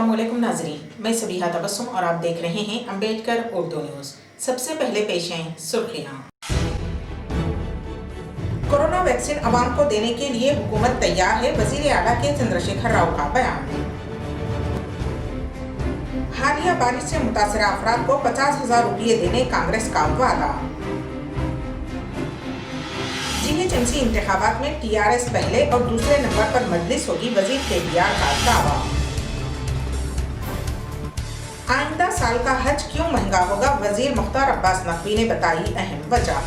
अस्सलामुअलैकुम नाज़रीन, मैं सबीहा तबस्सुम और आप देख रहे हैं अम्बेडकर उर्दू न्यूज़। सबसे पहले पेश हैं सुर्खियाँ। कोरोना वैक्सीन आवाम को देने के लिए हुकूमत तैयार है, वज़ीर आला के चंद्रशेखर राव का बयान। हालिया बारिश से मुतासरा अफराद को 50,000 रुपये देने कांग्रेस का वादा। जीएचएमसी इंतखाबात में टीआरएस पहले और दूसरे नंबर पर मजलिस होगी, वज़ीर केटीआर का दावा। आइंदा साल का हज क्यों महंगा होगा, वज़ीर मुख्तार अब्बास नकवी ने बताई अहम वजह।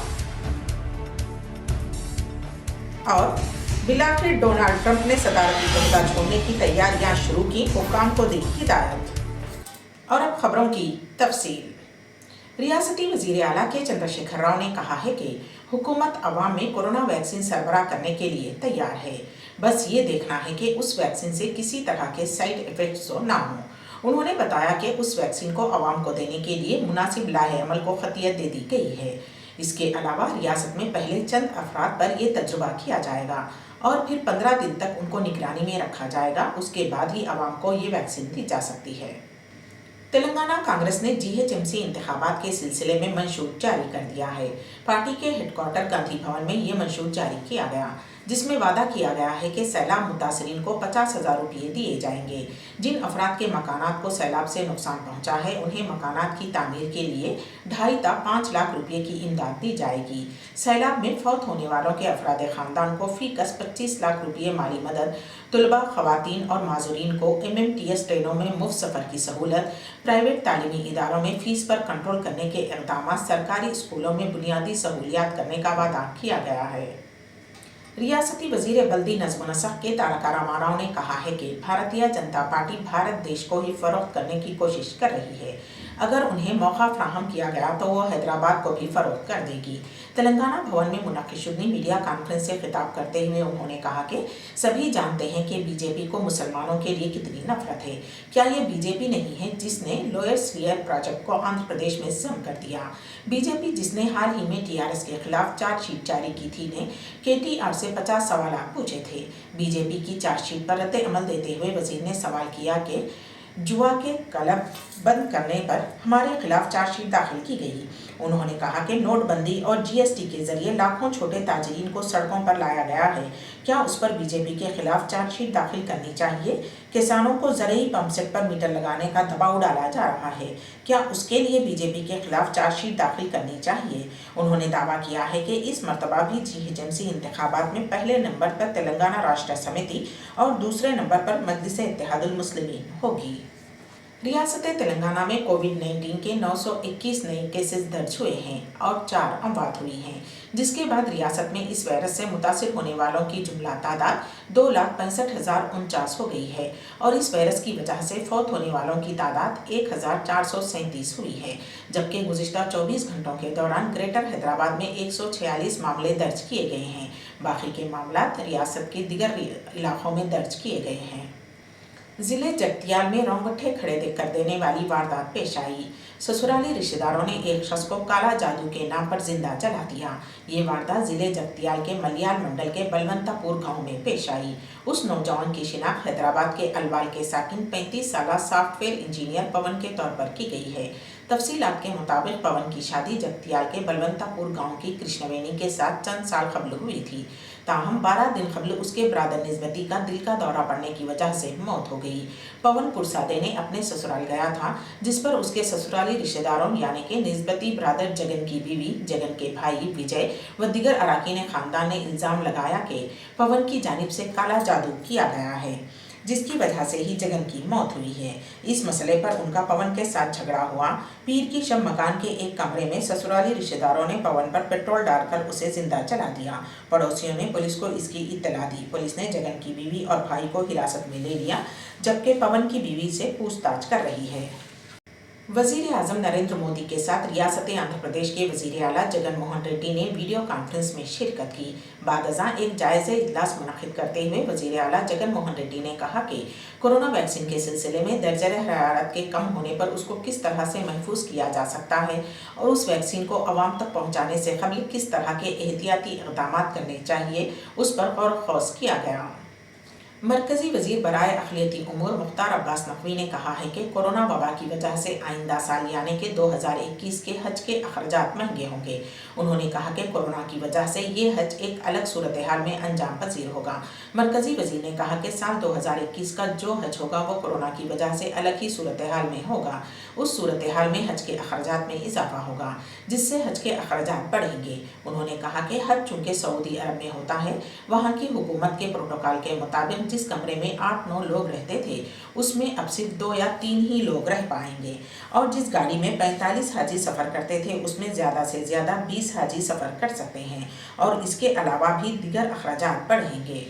और बिलाखिर डोनाल्ड ट्रंप ने सदारती ओहदा छोड़ने की तैयारियां शुरू की, हुक्काम को दी हिदायत। और अब खबरों की तफसील। रियासती वज़ीर आला के चंद्रशेखर राव ने कहा है कि हुकूमत अवाम में कोरोना वैक्सीन सरबराह करने के लिए तैयार है, बस ये देखना है कि उस वैक्सीन से किसी तरह के साइड इफेक्ट्स ना हो। उन्होंने बताया कि उस वैक्सीन को आवाम को देने के लिए मुनासिब लाहे अमल को खतियत दे दी गई है। इसके अलावा रियासत में पहले चंद अफराद पर यह तजुर्बा किया जाएगा और फिर 15 दिन तक उनको निगरानी में रखा जाएगा, उसके बाद ही आवाम को ये वैक्सीन दी जा सकती है। तेलंगाना कांग्रेस ने जीएचएमसी इंतखाबात के सिलसिले में मंशूर जारी कर दिया है। पार्टी के हेडक्वार्टर गांधी भवन में ये मंशूर जारी किया गया, जिसमें वादा किया गया है कि सैलाब मुतासरीन को 50,000 रुपये दिए जाएंगे। जिन अफराद के मकानात को सैलाब से नुकसान पहुंचा है, उन्हें मकानात की तामीर के लिए 2.5 से 5 लाख रुपये की इमदाद दी जाएगी। सैलाब में फौत होने वालों के अफराद खानदान को फी कस 25 लाख रुपये माली मदद, तुलबा, खवातीन और माजूरीन को MMTS ट्रेनों में मुफ्त सफ़र की सहूलत, प्राइवेट तालीमी इदारों में फीस पर कंट्रोल करने के इक़दाम, सरकारी स्कूलों में बुनियादी सहूलियात करने का वादा किया गया है। रियासती वज़ीर बल्दी नज़्म व नस्क़ के तारका रामाराव ने कहा है कि भारतीय जनता पार्टी भारत देश को ही फ़रोग़्त करने की कोशिश कर रही है। अगर उन्हें मौका फ्राहम किया गया तो वो हैदराबाद को भी फ़रोग़्त कर देगी। तेलंगाना भवन में मुनक़िशुदनी मीडिया कॉन्फ्रेंस से खिताब करते हुए उन्होंने कहा कि सभी जानते हैं कि बीजेपी को मुसलमानों के लिए कितनी नफरत है। क्या ये बीजेपी नहीं है जिसने लोअर स्फीयर प्रोजेक्ट को आंध्र प्रदेश में जम कर दिया? बीजेपी जिसने हाल ही में टीआरएस के खिलाफ चार्जशीट जारी की थी ने केटीआर से 50 सवाल पूछे थे। बीजेपी की चार्जशीट पर रद्द अमल देते हुए वज़ीर ने सवाल किया कि जुआ के क्लब बंद करने पर हमारे खिलाफ चार्जशीट दाखिल की गई। उन्होंने कहा कि नोटबंदी और जीएसटी के जरिए लाखों छोटे ताजरीन को सड़कों पर लाया गया है। क्या उस पर बीजेपी के खिलाफ चार्जशीट दाखिल करनी चाहिए? किसानों को ज़रूरी पंप सेट पर मीटर लगाने का दबाव डाला जा रहा है, क्या उसके लिए बीजेपी के खिलाफ चार्जशीट दाखिल करनी चाहिए? उन्होंने दावा किया है कि इस मरतबा भी जीएचएमसी इंतखाबात में पहले नंबर पर तेलंगाना राष्ट्र समिति और दूसरे नंबर पर मजलिस इत्तेहादुल मुस्लिमीन होगी। रियासत तेलंगाना में कोविड-19 के 921 नए केसेस दर्ज हुए हैं और 4 अमवात हुई हैं, जिसके बाद रियासत में इस वायरस से मुतासिर होने वालों की जुमला तादाद 2,65,049 हो गई है और इस वायरस की वजह से फौत होने वालों की तादाद 1,437 हुई है। जबकि गुज़िश्ता 24 घंटों के दौरान ग्रेटर हैदराबाद में 146 मामले दर्ज किए गए हैं। बाकी के मामला रियासत के दीगर इलाकों में दर्ज किए गए हैं। जिले जगतियाल में रोंगटे खड़े कर देने वाली वारदात पेश आई। ससुराली रिश्तेदारों ने एक शख्स को काला जादू के नाम पर जिंदा जला दिया। ये वारदात जिले जगतियाल के मलियाल मंडल के बलवंतापुर गांव में पेश आई। उस नौजवान की शिनाख्त हैदराबाद के अलवाल के साकिन 35 साल सॉफ्टवेयर इंजीनियर पवन के तौर पर की गई है। तफसीलात के मुताबिक पवन की शादी जगतियाल के बलवंतापुर गांव की कृष्णवेणी के साथ चंद साल कबल हुई थी। ताहम 12 दिन कबल उसके ब्रादर निस्बती का दिल का दौरा पड़ने की वजह से मौत हो गई। पवन पुरसादे ने अपने ससुराल गया था, जिस पर उसके ससुराली रिश्तेदारों यानी कि निस्बती ब्रादर जगन की बीवी, जगन के भाई विजय व दीगर अराकीन खानदान ने इल्ज़ाम लगाया कि पवन की जानिब से काला जादू किया गया है, जिसकी वजह से ही जगन की मौत हुई है। इस मसले पर उनका पवन के साथ झगड़ा हुआ। पीर की शब मकान के एक कमरे में ससुराली रिश्तेदारों ने पवन पर पेट्रोल डालकर उसे जिंदा जला दिया। पड़ोसियों ने पुलिस को इसकी इत्तला दी। पुलिस ने जगन की बीवी और भाई को हिरासत में ले लिया, जबकि पवन की बीवी से पूछताछ कर रही है। वज़ीर आज़म नरेंद्र मोदी के साथ रियासत आंध्र प्रदेश के वज़ीर आला जगन मोहन रेड्डी ने वीडियो कॉन्फ्रेंस में शिरकत की। बादअज़ां एक जायज़े इजलास मुनक़िद करते हुए वज़ीर आला जगन मोहन रेड्डी ने कहा कि कोरोना वैक्सीन के सिलसिले में दर्जा हरारत के कम होने पर उसको किस तरह से महफूज किया जा सकता है और उस वैक्सीन को आवाम तक पहुँचाने से कबल किस तरह के एहतियाती इक़दामात करने चाहिए, उस पर गौर व ख़ौस किया गया। मरकजी वजीर बराए अक़लियती उमूर मुख्तार अब्बास नकवी ने कहा है कि कोरोना वबा की वजह से आइंदा साल यानी कि 2021 के हज के अखराजात महंगे होंगे। उन्होंने कहा कि कोरोना की वजह से ये हज एक अलग सूरत हाल में अंजाम पजीर होगा। मरकजी वजीर ने कहा कि साल 2021 का जो हज होगा वो कोरोना की वजह से अलग ही सूरत हाल में होगा। उस सूरत हाल में हज के अखराजात में इजाफा होगा, जिससे हज के अखराजात बढ़ेंगे। उन्होंने कहा कि हज चूँकि सऊदी अरब में होता है, वहाँ की हुकूमत के प्रोटोकॉल के मुताबिक जिस कमरे में 8-9 लोग रहते थे उसमें अब सिर्फ 2 या 3 ही लोग रह पाएंगे, और जिस गाड़ी में 45 हाजी सफ़र करते थे उसमें ज़्यादा से ज़्यादा 20 हाजी सफ़र कर सकते हैं, और इसके अलावा भी दीगर अखराजात बढ़ेंगे।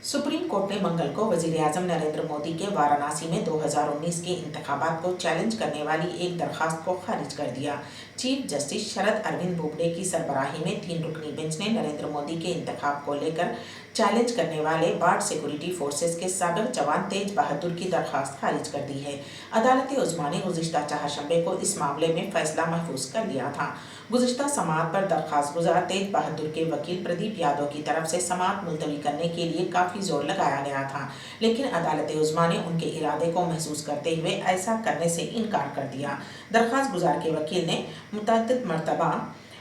सुप्रीम कोर्ट ने मंगल को वज़ीर आज़म नरेंद्र मोदी के वाराणसी में 2019 के इंतखाबात को चैलेंज करने वाली एक दरख्वास्त को खारिज कर दिया। चीफ जस्टिस शरद अरविंद बोबडे की सरबराही में 3 रुकनी बेंच ने नरेंद्र मोदी के इंतखाब को लेकर चैलेंज करने वाले बार्ड सिक्योरिटी फोर्सेस के साबिक जवान तेज बहादुर की दरख्वास्त खारिज कर दी है। अदालत उज़्मा ने गुज़िश्ता चहारशंबे को इस मामले में फैसला महफूज कर लिया था। गुज़िश्ता समाअत पर दरख्वास्त गुजार तेज बहादुर के वकील प्रदीप यादव की तरफ से समाअत मुलतवी करने के लिए काफ़ी जोर लगाया गया था, लेकिन अदालत उज़्मा ने उनके इरादे को महसूस करते हुए ऐसा करने से इनकार कर दिया। दरख्वास्त गुजार के वकील ने मुतअद्दिद मरतबा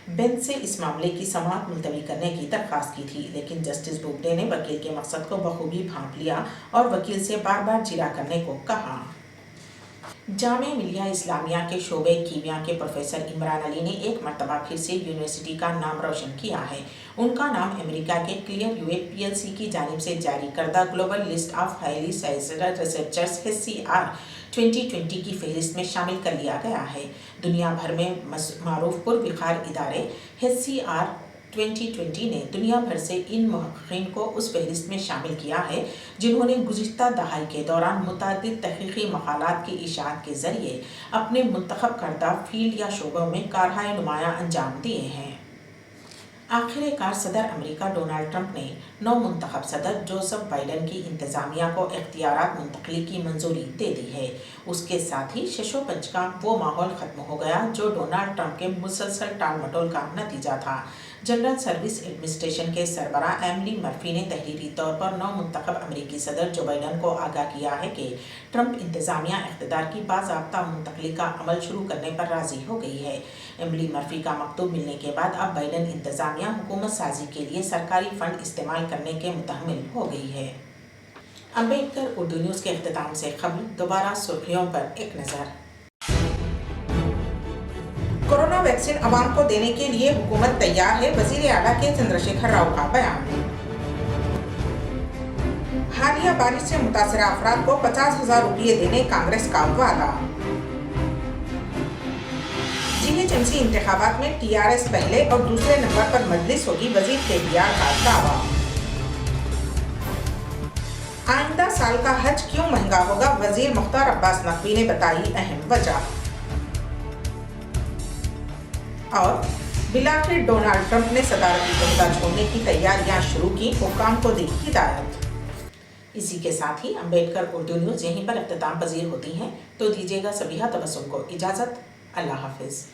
बेंच से इस मामले की समाअत मुलतवी करने की दरख्वास्त की थी, लेकिन जस्टिस बोबडे ने वकील के मकसद को बखूबी भांप लिया और वकील से बार बार जिरा करने को कहा। जामिया मिलिया इस्लामिया के शोबे कीमिया के प्रोफेसर इमरान अली ने एक मरतबा फिर से यूनिवर्सिटी का नाम रोशन किया है। उनका नाम अमेरिका के क्लियर यूएट पीएलसी की जानिब से जारी करदा global list of highly solicited researchers HCR 2020 की फहरिस्त में शामिल कर लिया गया है। दुनिया भर में मारूफ पुरविकार इदारे HCR 2020 ने दुनिया भर से इन मुहक्किकीन को उस फहरिस्त में शामिल किया है जिन्होंने गुज़िश्ता दहाई के दौरान मुतअद्दिद तहक़ीक़ी मक़ालात की इशाअत के ज़रिए अपने मुंतखब करदा फील्ड या शोबों में कारहाय नुमाया अंजाम दिए हैं। आखिरकार सदर अमेरिका डोनाल्ड ट्रंप ने नौ मुंतखब सदर जोसेफ बाइडेन की इंतज़ामिया को इख्तियारात मुंतकली की मंजूरी दे दी है। उसके साथ ही शशोपंच का वो माहौल ख़त्म हो गया जो डोनाल्ड ट्रंप के मुसलसल टाल मटोल का नतीजा था। जनरल सर्विस एडमिनिस्ट्रेशन के सरबराह एमिली मर्फी ने तहरीरी तौर पर नौ मुंतखब अमरीकी सदर जो बाइडेन को आगाह किया है कि ट्रंप इंतज़ामिया इख्तिदार की बाज़ाब्ता मुंतकली का अमल शुरू करने पर राज़ी हो गई है। एमिली मर्फी का मकतूब मिलने के बाद अब बाइडेन इंतज़ामिया हुकूमत साजी के लिए सरकारी फंड इस्तेमाल करने के मुतहम्मिल हो गई है। अम्बेडकर उर्दू न्यूज़ के इख्तिताम से खबर दोबारा सुर्खियों पर एक नज़र। कोरोना वैक्सीन आवाम को देने के लिए हुकूमत तैयार है, वजीर आला के चंद्रशेखर राव का बयान। हालिया बारिश से मुतासरा अफराद को 50,000 रुपये देने कांग्रेस का वादा। GHMC इंतखाबात में TRS पहले और दूसरे नंबर पर मजलिस होगी, वजीर KTR का दावा। आइंदा साल का हज क्यों महंगा होगा, वजीर मुख्तार अब्बास नकवी ने बताई अहम वजह। और बिलाखिर डोनाल्ड ट्रंप ने सदारती तोहदा छोड़ने की तैयारियां शुरू की, हुक्काम को दी हिदायत। इसी के साथ ही अम्बेडकर उर्दू न्यूज़ यहीं पर इख्तिताम पजीर होती हैं, तो दीजिएगा सबिहा तबस्सुम को इजाज़त। अल्लाह हाफिज़।